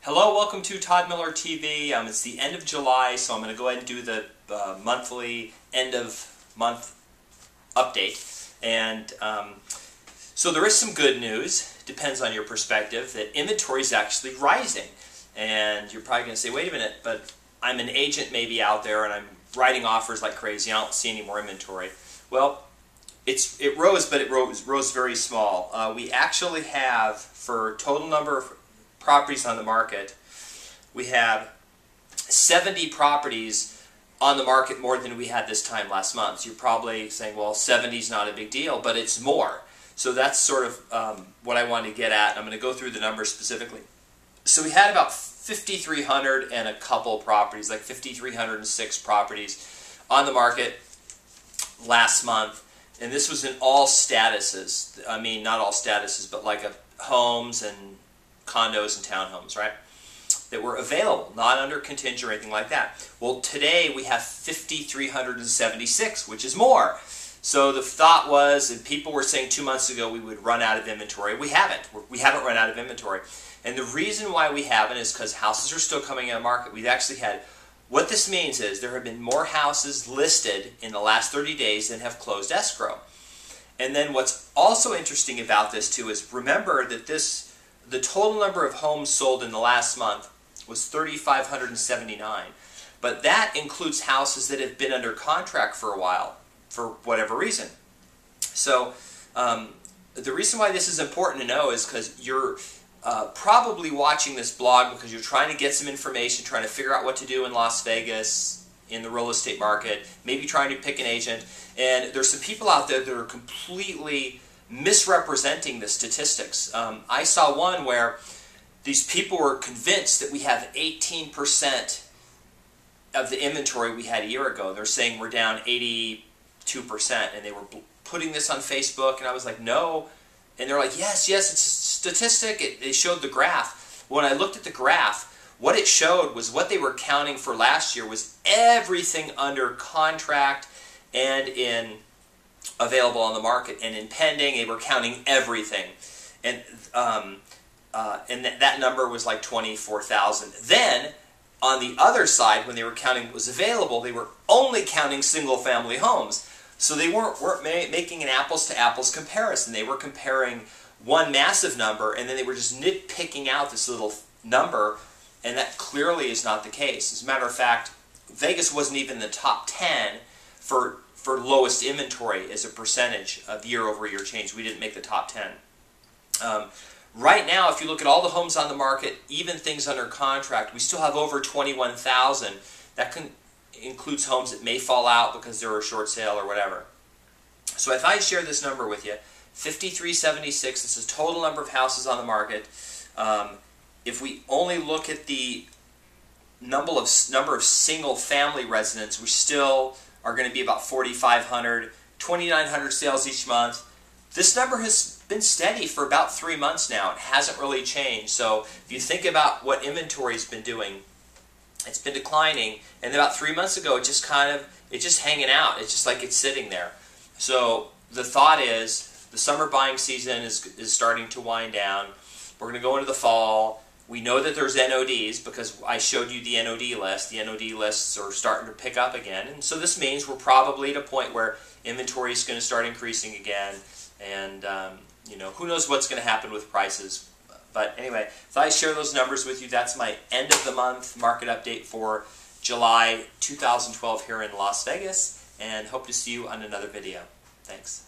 Hello, welcome to Todd Miller TV. It's the end of July, so I'm going to go ahead and do the monthly end of month update. And so there is some good news, depends on your perspective, that inventory is actually rising. And you're probably going to say, wait a minute, but I'm an agent maybe out there and I'm writing offers like crazy. I don't see any more inventory. Well, it rose, but it rose very small. We actually have, for total number of properties on the market, we have 70 properties on the market more than we had this time last month. So you're probably saying, well, 70 is not a big deal, but it's more. So that's sort of what I wanted to get at. I'm going to go through the numbers specifically. So we had about 5,300 and a couple properties, like 5,306 properties on the market last month. And this was in all statuses. I mean, not all statuses, but like homes and condos and townhomes, right? That were available, not under contingent or anything like that. Well, today we have 5,376, which is more. So the thought was, and people were saying 2 months ago we would run out of inventory. We haven't. We haven't run out of inventory. And the reason why we haven't is because houses are still coming on the market. We've actually had, what this means is there have been more houses listed in the last 30 days than have closed escrow. And then what's also interesting about this too is remember that the total number of homes sold in the last month was 3,579. But that includes houses that have been under contract for a while, for whatever reason. So the reason why this is important to know is because you're probably watching this blog because you're trying to get some information, trying to figure out what to do in Las Vegas, in the real estate market, maybe trying to pick an agent. And there's some people out there that are completely misrepresenting the statistics. I saw one where these people were convinced that we have 18% of the inventory we had a year ago. They're saying we're down 82%, and they were putting this on Facebook, and I was like, no. And they're like, yes, it's a statistic. They showed the graph. When I looked at the graph, what it showed was what they were counting for last year was everything under contract and in available on the market, and in pending they were counting everything, and that number was like 24,000. Then on the other side, when they were counting what was available, they were only counting single-family homes. So they weren't making an apples-to-apples comparison. They were comparing one massive number, and then they were just nitpicking out this little number, and that clearly is not the case. As a matter of fact, Vegas wasn't even in the top 10 for lowest inventory as a percentage of year-over-year change. We didn't make the top 10. Right now, if you look at all the homes on the market, even things under contract, we still have over 21,000. That includes homes that may fall out because they're a short sale or whatever. So if I share this number with you, 5,376, this is total number of houses on the market. If we only look at the number of single-family residents, we still are going to be about 4,500, 2,900 sales each month. This number has been steady for about 3 months now. It hasn't really changed. So if you think about what inventory has been doing, it's been declining, and about 3 months ago it's just hanging out. It's just like it's sitting there. So the thought is the summer buying season is starting to wind down. We're going to go into the fall. We know that there's NODs because I showed you the NOD list. The NOD lists are starting to pick up again. And so this means we're probably at a point where inventory is going to start increasing again. And who knows what's going to happen with prices. But anyway, if I share those numbers with you, that's my end of the month market update for July 2012 here in Las Vegas. And hope to see you on another video. Thanks.